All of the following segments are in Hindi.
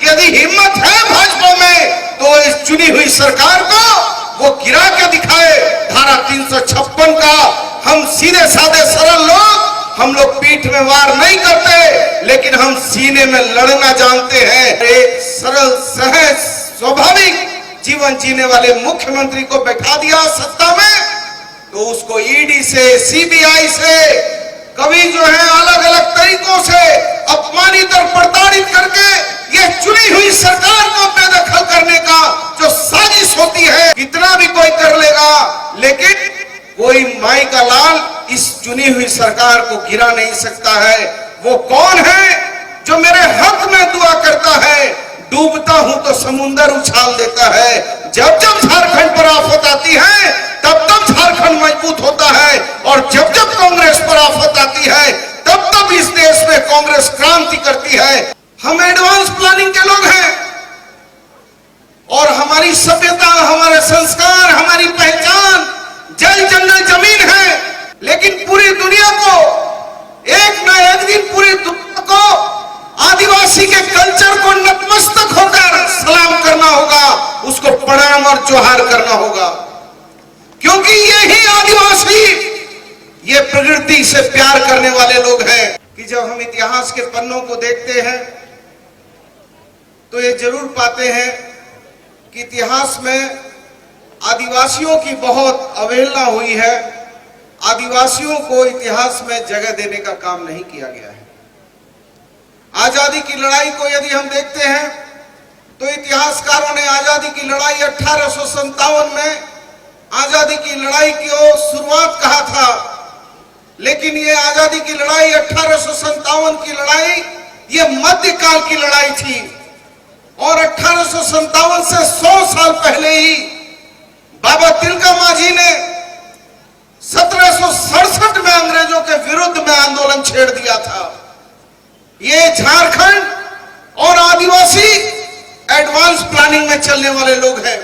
यदि हिम्मत है भाजपा में तो इस चुनी हुई सरकार को वो गिरा के दिखाए। धारा 356 का हम सीधे साधे सरल लोग, हम लोग पीठ में वार नहीं करते, लेकिन हम सीने में लड़ना जानते हैं। एक सरल सहज स्वाभाविक जीवन जीने वाले मुख्यमंत्री को बैठा दिया सत्ता में, तो उसको ईडी से, सीबीआई से, कभी जो है अलग अलग तरीकों से अपमानित और प्रताड़ित करके ये चुनी हुई सरकार को बेदखल करने का जो साजिश होती है, कितना भी कोई कर लेगा, लेकिन कोई माई का लाल इस चुनी हुई सरकार को गिरा नहीं सकता है। वो कौन है जो मेरे हक में दुआ करता है, डूबता हूं तो समुंदर उछाल देता है। जब जब झारखंड पर आफत आती है तब तब झारखंड मजबूत होता है, और जब जब कांग्रेस पर आफत आती है तब तब इस देश में कांग्रेस क्रांति करती है। हम एडवांस प्लानिंग के लोग हैं, और हमारी सभ्यता, हमारे संस्कार, हमारी पहचान जल जंगल जमीन है। लेकिन पूरी दुनिया को एक ना एक दिन, पूरी दुनिया को आदिवासी के कल्चर को नतमस्तक होकर सलाम करना होगा, उसको प्रणाम और जोहार करना होगा, क्योंकि यही आदिवासी, ये प्रकृति से प्यार करने वाले लोग हैं। कि जब हम इतिहास के पन्नों को देखते हैं तो ये जरूर पाते हैं कि इतिहास में आदिवासियों की बहुत अवहेलना हुई है। आदिवासियों को इतिहास में जगह देने का काम नहीं किया गया है। आजादी की लड़ाई को यदि हम देखते हैं तो इतिहासकारों ने आजादी की लड़ाई 1857 में आजादी की लड़ाई की शुरुआत कहा था, लेकिन ये आजादी की लड़ाई 1857 की लड़ाई ये मध्यकाल की लड़ाई थी, और 1857 से 100 साल पहले ही बाबा तिलका मांझी ने 1767 में अंग्रेजों के विरुद्ध में आंदोलन छेड़ दिया था। ये झारखंड और आदिवासी एडवांस प्लानिंग में चलने वाले लोग हैं।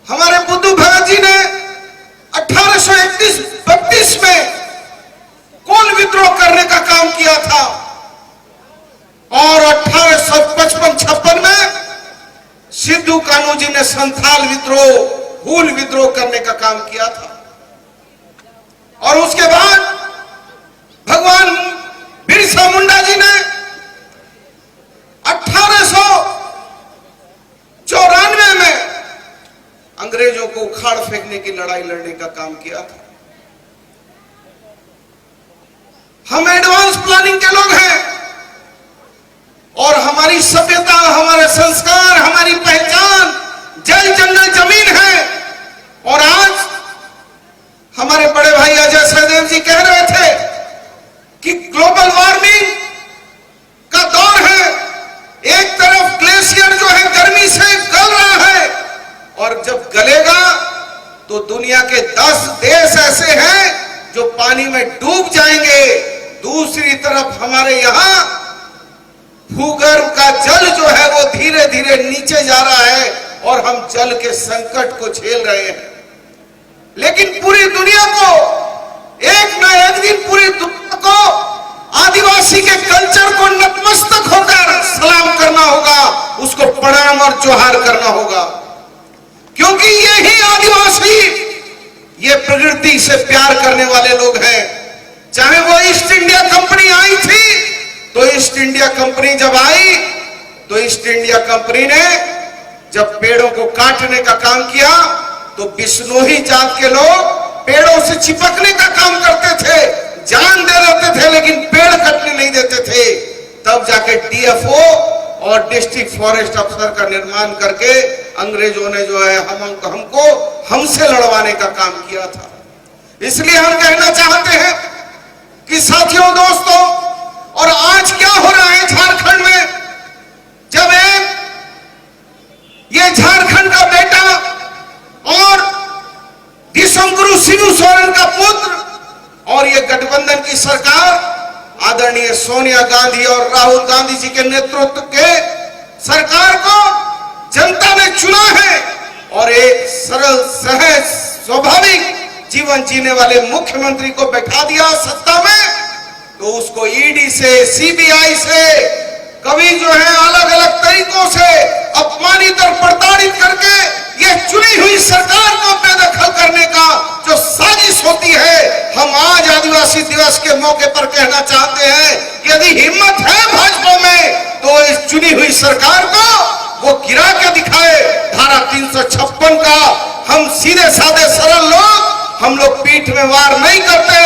हमारे बुद्धू भगत जी ने 1831-32 में कोल विद्रोह करने का काम किया था, और 1855-56 में सिद्धू कान्हू जी ने संथाल विद्रोह, हूल विद्रोह करने का काम किया था। और उसके बाद भगवान बिरसा मुंडा जी ने 1894 में अंग्रेजों को उखाड़ फेंकने की लड़ाई लड़ने का काम किया था। हम एडवांस प्लानिंग के लोग हैं, और हमारी सभ्यता, हमारे संस्कार, हमारी पहचान जल जंगल जमीन है। और आज हमारे बड़े भाई अजय सहदेव जी कह रहे थे कि ग्लोबल वार्मिंग का दौर है। एक तरफ ग्लेशियर जो है गर्मी से गल रहा है, और जब गलेगा तो दुनिया के 10 देश ऐसे हैं जो पानी में डूब जाएंगे। दूसरी तरफ हमारे यहां भूगर्भ का जल जो है वो धीरे धीरे नीचे जा रहा है, और हम जल के संकट को झेल रहे हैं। लेकिन पूरी दुनिया को एक ना एक दिन, पूरी दुनिया को आदिवासी के कल्चर को नतमस्तक होकर सलाम करना होगा, उसको प्रणाम और जोहार करना होगा, क्योंकि यही आदिवासी, ये प्रकृति से प्यार करने वाले लोग हैं। चाहे वो ईस्ट इंडिया कंपनी आई थी, तो ईस्ट इंडिया कंपनी जब आई तो ईस्ट इंडिया कंपनी ने जब पेड़ों को काटने का काम किया तो बिश्नोई जात के लोग पेड़ों से चिपकने का काम करते थे, जान दे देते थे, लेकिन पेड़ कटने नहीं देते थे। तब जाके डीएफओ और डिस्ट्रिक्ट फॉरेस्ट अफसर का निर्माण करके अंग्रेजों ने जो है हमको हमसे लड़वाने का काम किया था। इसलिए हम कहना चाहते हैं कि साथियों, दोस्तों, और आज क्या हो रहा है झारखंड में, जब ये झारखंड का बेटा और दिसंगुरु शिबू सोरेन का पुत्र और ये गठबंधन की सरकार आदरणीय सोनिया गांधी और राहुल गांधी जी के नेतृत्व के सरकार को जनता ने चुना है, और एक सरल सहज स्वाभाविक जीवन जीने वाले मुख्यमंत्री को बैठा दिया सत्ता में, तो उसको ईडी से, सीबीआई से, कभी जो है अलग अलग तरीकों कहना चाहते हैं कि यदि हिम्मत है भाजपा में तो इस चुनी हुई सरकार को वो गिरा के दिखाए। धारा 356 का हम सीधे साधे सरल लोग, हम लोग पीठ में वार नहीं करते,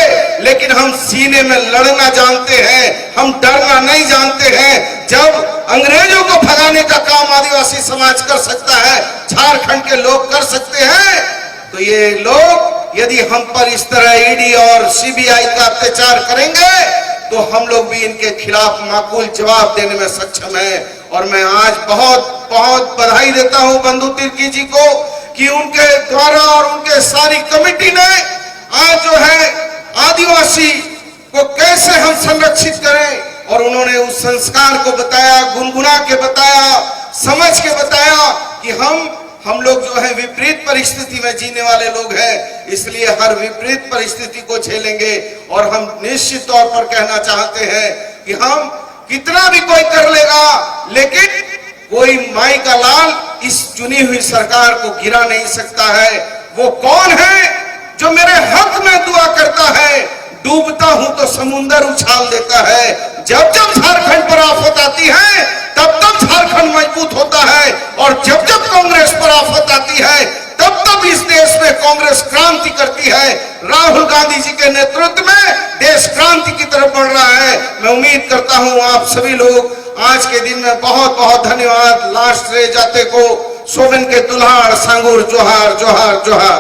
लेकिन हम सीने में लड़ना जानते हैं, हम डरना नहीं जानते हैं। जब अंग्रेजों को भगाने का काम आदिवासी समाज कर सकता है, झारखंड के लोग कर सकते हैं, तो ये लोग यदि हम पर इस तरह ईडी और सीबीआई का अत्याचार करेंगे तो हम लोग भी इनके खिलाफ माकूल जवाब देने में सक्षम है। और मैं आज बहुत बहुत बधाई देता हूं बंधु तिर्की जी को कि उनके द्वारा और उनके सारी कमेटी ने आज जो है आदिवासी को कैसे हम संरक्षित करें, और उन्होंने उस संस्कार को बताया, गुनगुना के बताया, समझ के बताया कि हम लोग जो है विपरीत परिस्थिति में जीने वाले लोग हैं, इसलिए हर विपरीत परिस्थिति को झेलेंगे। और हम निश्चित तौर पर कहना चाहते हैं कि हम कितना भी कोई कर लेगा, लेकिन कोई माई का लाल इस चुनी हुई सरकार को गिरा नहीं सकता है। वो कौन है जो मेरे हक में दुआ करता है, डूबता हूं तो समुंदर उछाल देता है। जब जब झारखंड पर आफत आती है तब तब झारखंड मजबूत होता है, और जब जब कांग्रेस पर आफत आती है तब तब इस देश में कांग्रेस क्रांति करती है। राहुल गांधी जी के नेतृत्व में देश क्रांति की तरफ बढ़ रहा है। मैं उम्मीद करता हूं आप सभी लोग आज के दिन में बहुत बहुत धन्यवाद। लास्ट रे जाते को सोबन के दुल्हाड़ सांगुर जोहार जोहार जोहार।